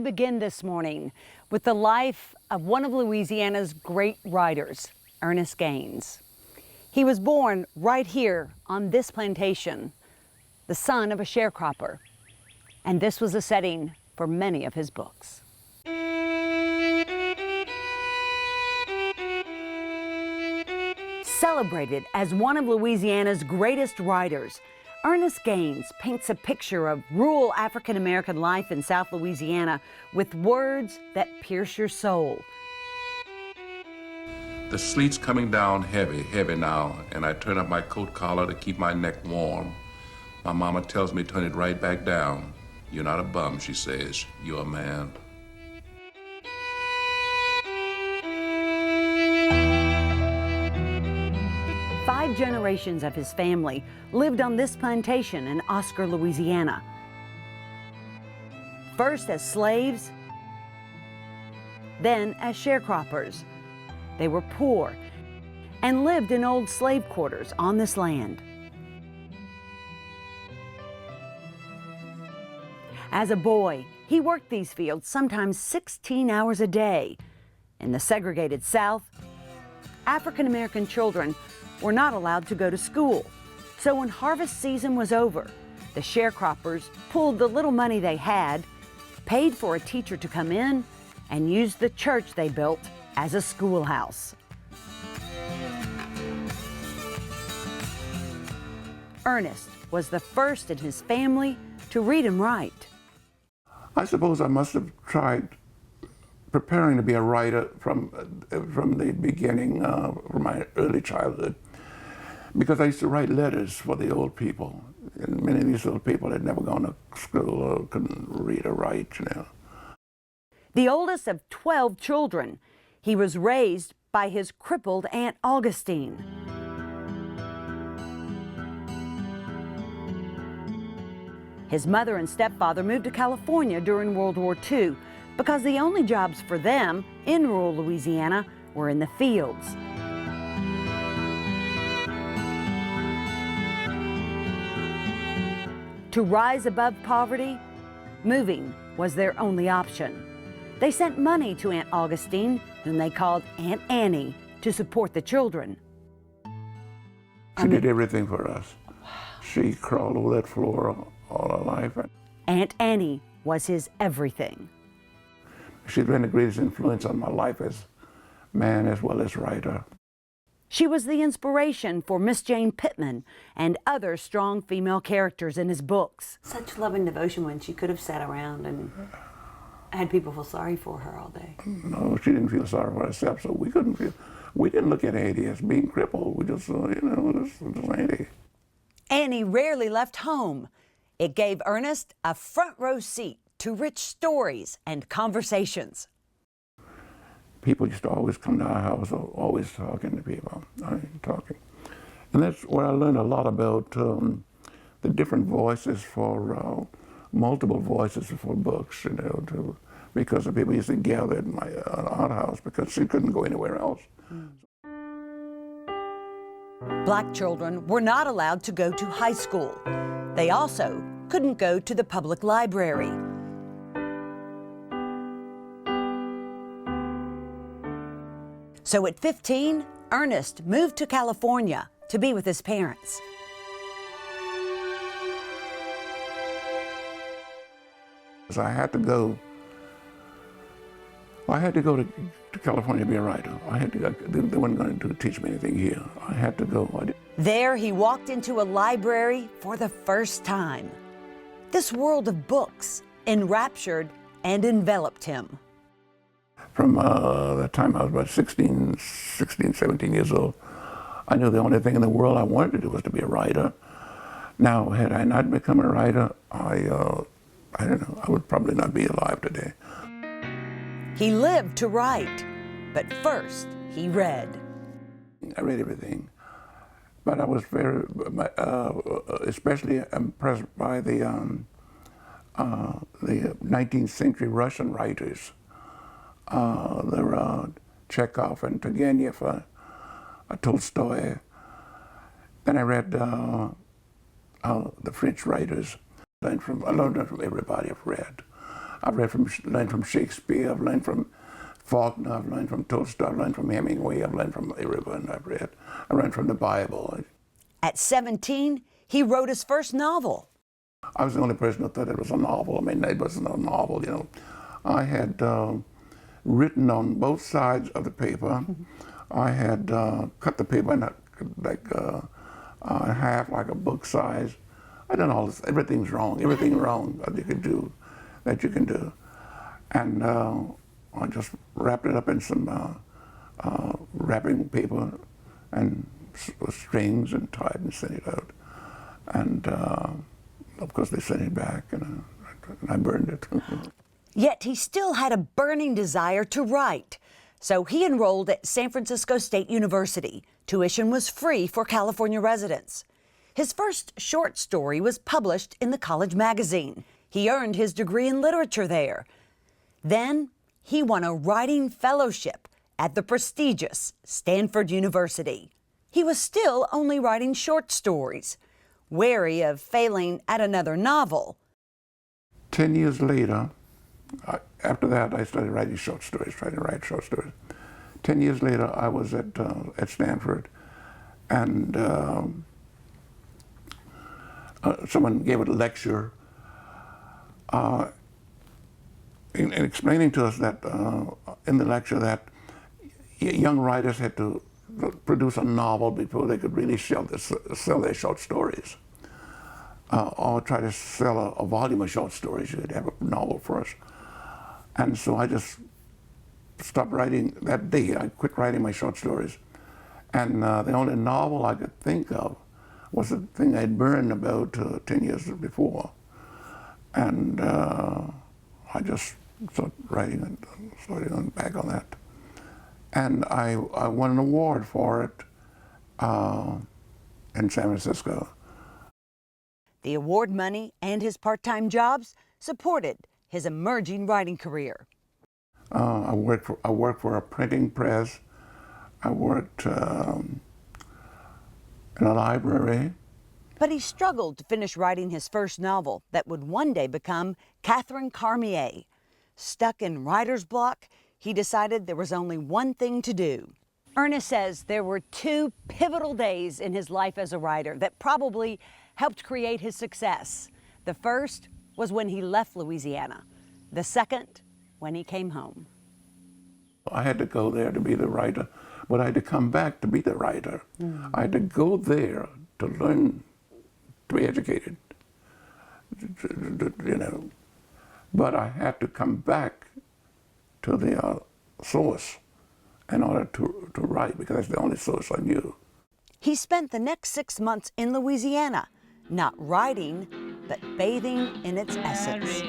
begin this morning with the life of one of Louisiana's great writers, Ernest Gaines. He was born right here on this plantation, the son of a sharecropper, and this was the setting for many of his books. Celebrated as one of Louisiana's greatest writers, Ernest Gaines paints a picture of rural African-American life in South Louisiana with words that pierce your soul. The sleet's coming down heavy, heavy now, and I turn up my coat collar to keep my neck warm. My mama tells me turn it right back down. You're not a bum, she says. You're a man. Five generations of his family lived on this plantation in Oscar, Louisiana. First as slaves, then as sharecroppers. They were poor and lived in old slave quarters on this land. As a boy, he worked these fields sometimes 16 hours a day. In the segregated South, African-American children were not allowed to go to school. So when harvest season was over, the sharecroppers pulled the little money they had, paid for a teacher to come in, and used the church they built as a schoolhouse. Ernest was the first in his family to read and write. I suppose I must have tried preparing to be a writer from the beginning, from my early childhood, because I used to write letters for the old people. And many of these old people had never gone to school or couldn't read or write, you know. The oldest of 12 children, he was raised by his crippled Aunt Augustine. His mother and stepfather moved to California during World War II because the only jobs for them in rural Louisiana were in the fields. To rise above poverty, moving was their only option. They sent money to Aunt Augustine, whom they called Aunt Annie, to support the children. She did everything for us. She crawled over that floor all her life. Aunt Annie was his everything. She's been the greatest influence on my life as man as well as writer. She was the inspiration for Miss Jane Pittman and other strong female characters in his books. Such love and devotion when she could have sat around and had people feel sorry for her all day. No, she didn't feel sorry for herself, so we didn't look at Auntie as being crippled. We just, this Auntie. Annie rarely left home. It gave Ernest a front row seat to rich stories and conversations. People used to always come to our house, always talking to people, talking. And that's where I learned a lot about the different voices for, multiple voices for books, because the people used to gather at my aunt house because she couldn't go anywhere else. Black children were not allowed to go to high school. They also couldn't go to the public library. So at 15, Ernest moved to California to be with his parents. So I had to go to California to be a writer. I had to go. They weren't going to teach me anything here. I had to go. There he walked into a library for the first time. This world of books enraptured and enveloped him. From the time I was about 16, 17 years old, I knew the only thing in the world I wanted to do was to be a writer. Now, had I not become a writer, I don't know, I would probably not be alive today. He lived to write, but first he read. I read everything, but I was very, especially impressed by the 19th century Russian writers. There were Chekhov and Turgenev, Tolstoy. Then I read the French writers. I learned from everybody I've read. I've learned from Shakespeare, I've learned from Faulkner, I've learned from Tolstoy, I've learned from Hemingway, I've learned from everyone I learned from the Bible. At 17, he wrote his first novel. I was the only person who thought it was a novel. I mean, it wasn't a novel, you know. I had written on both sides of the paper. I had cut the paper in half, like a book size. I done all this. Everything's wrong. Everything wrong that you can do. And I just wrapped it up in some wrapping paper and strings and tied and sent it out. And of course they sent it back, and I burned it. Yet he still had a burning desire to write. So he enrolled at San Francisco State University. Tuition was free for California residents. His first short story was published in the college magazine. He earned his degree in literature there. Then he won a writing fellowship at the prestigious Stanford University. He was still only writing short stories, wary of failing at another novel. 10 years later, after that, I started writing short stories, trying to write short stories. 10 years later, I was at Stanford, and someone gave a lecture in explaining to us that, in the lecture, that young writers had to produce a novel before they could really sell their short stories. Or try to sell a volume of short stories. You'd have a novel first. And so I just stopped writing that day. I quit writing my short stories. And the only novel I could think of was the thing I'd burned about 10 years before. And I just started writing and started back on that. And I won an award for it in San Francisco. The award money and his part-time jobs supported his emerging writing career. I worked for a printing press. I worked in a library. But he struggled to finish writing his first novel that would one day become Catherine Cormier. Stuck in writer's block, he decided there was only one thing to do. Ernest says there were two pivotal days in his life as a writer that probably helped create his success. The first was when he left Louisiana. The second, when he came home. I had to go there to be the writer, but I had to come back to be the writer. I had to go there to learn, to be educated, you know. But I had to come back to the source in order to write, because that's the only source I knew. He spent the next 6 months in Louisiana, not writing, but bathing in its essence.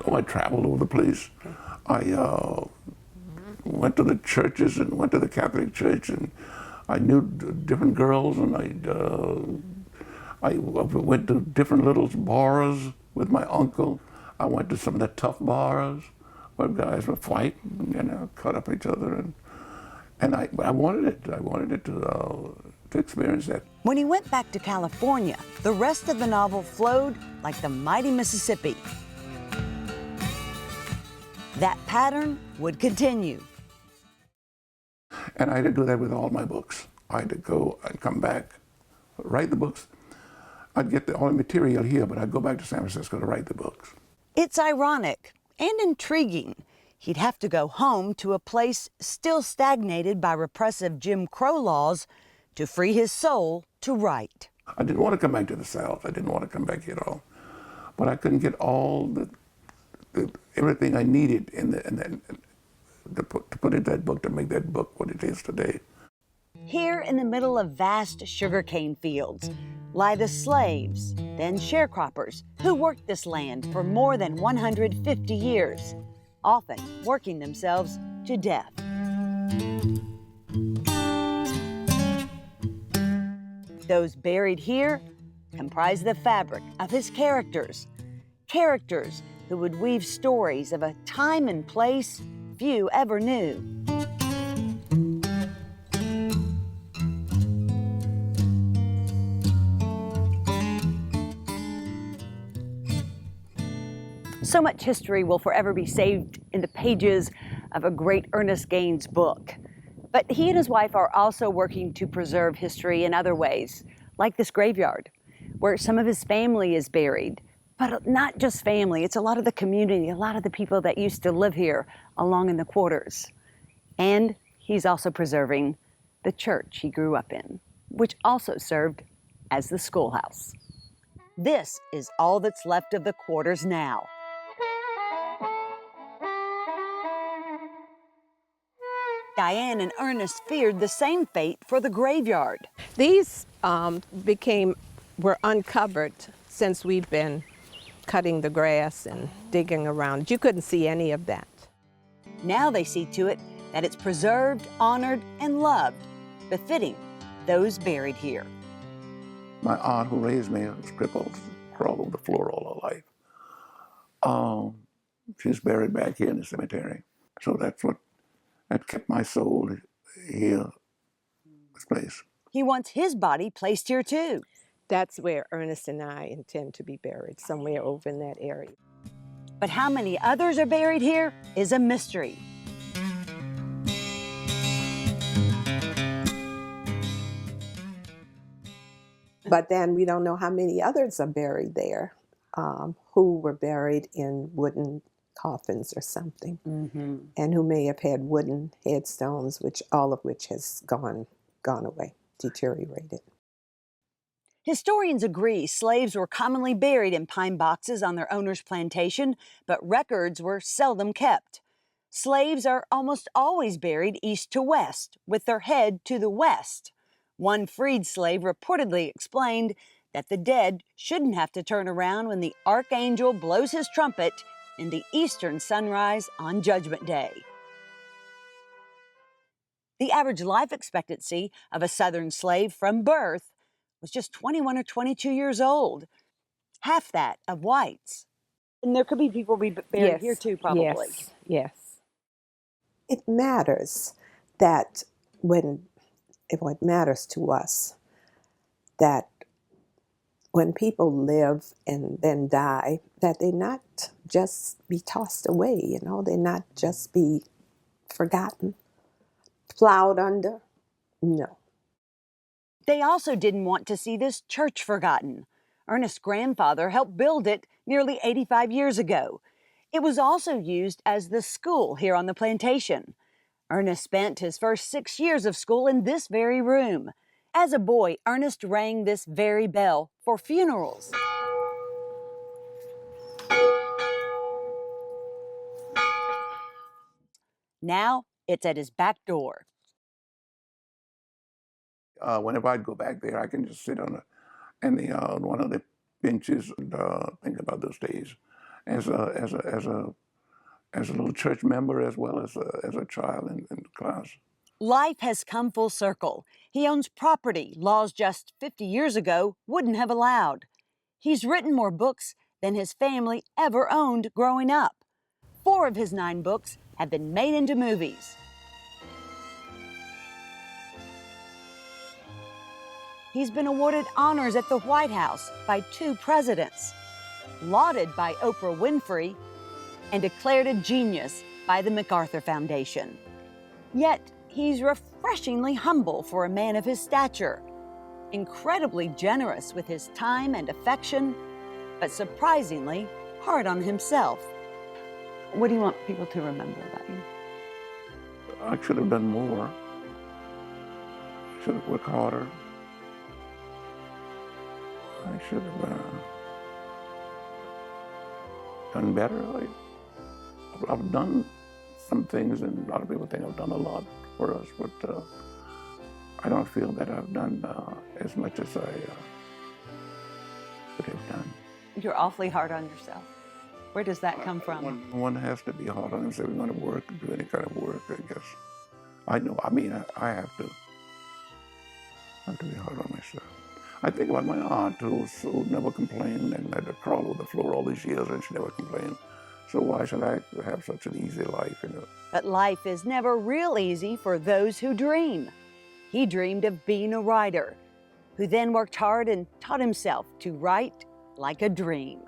Oh, I traveled over the place. I went to the churches and went to the Catholic Church, and I knew different girls, and I went to different little bars with my uncle. I went to some of the tough bars where guys would fight, you know, cut up each other, and I wanted it. I wanted it to experience that. When he went back to California, the rest of the novel flowed like the mighty Mississippi. That pattern would continue. And I had to do that with all my books. I had to go and come back, write the books. I'd get all the material here, but I'd go back to San Francisco to write the books. It's ironic and intriguing. He'd have to go home to a place still stagnated by repressive Jim Crow laws to free his soul to write. I didn't want to come back to the South. I didn't want to come back here at all. But I couldn't get all everything I needed to put in that book, to make that book what it is today. Here in the middle of vast sugarcane fields lie the slaves, then sharecroppers, who worked this land for more than 150 years, often working themselves to death. Those buried here comprise the fabric of his characters, characters who would weave stories of a time and place few ever knew. So much history will forever be saved in the pages of a great Ernest Gaines book. But he and his wife are also working to preserve history in other ways, like this graveyard, where some of his family is buried. But not just family, it's a lot of the community, a lot of the people that used to live here along in the quarters. And he's also preserving the church he grew up in, which also served as the schoolhouse. This is all that's left of the quarters now. Diane and Ernest feared the same fate for the graveyard. These were uncovered since we've been cutting the grass and digging around. You couldn't see any of that. Now they see to it that it's preserved, honored, and loved, befitting those buried here. My aunt who raised me was crippled, crawled on the floor all her life. She's buried back here in the cemetery. So that kept my soul here, this place. He wants his body placed here too. That's where Ernest and I intend to be buried, somewhere over in that area. But how many others are buried here is a mystery. But then we don't know how many others are buried there, who were buried in wooden coffins or something, and who may have had wooden headstones, all of which has gone away, deteriorated. Historians agree slaves were commonly buried in pine boxes on their owner's plantation, but records were seldom kept. Slaves are almost always buried east to west, with their head to the west. One freed slave reportedly explained that the dead shouldn't have to turn around when the archangel blows his trumpet in the eastern sunrise on Judgment Day. The average life expectancy of a Southern slave from birth was just 21 or 22 years old, half that of whites. And there could be people buried here too, probably. Yes. It matters that what matters to us, that when people live and then die, that they not just be tossed away, they not just be forgotten, plowed under. No. They also didn't want to see this church forgotten. Ernest's grandfather helped build it nearly 85 years ago. It was also used as the school here on the plantation. Ernest spent his first 6 years of school in this very room. As a boy, Ernest rang this very bell for funerals. Now it's at his back door. Whenever I go back there, I can just sit on one of the benches and think about those days as a little church member as well as a child in class. Life has come full circle. He owns property laws just 50 years ago wouldn't have allowed. He's written more books than his family ever owned growing up. 4 of his 9 books have been made into movies. He's been awarded honors at the White House by 2 presidents, lauded by Oprah Winfrey, and declared a genius by the MacArthur Foundation. Yet, he's refreshingly humble for a man of his stature, incredibly generous with his time and affection, but surprisingly hard on himself. What do you want people to remember about you? I should have done more. I should have worked harder. I should have done better. I've done some things, and a lot of people think I've done a lot for us, but I don't feel that I've done as much as I could have done. You're awfully hard on yourself. Where does that come from? One has to be hard on himself. If you're going to work, do any kind of work, I guess. I know. I mean, I have to be hard on myself. I think about my aunt who never complained and had to crawl over the floor all these years, and she never complained. So why should I have such an easy life, But life is never real easy for those who dream. He dreamed of being a writer, who then worked hard and taught himself to write like a dream.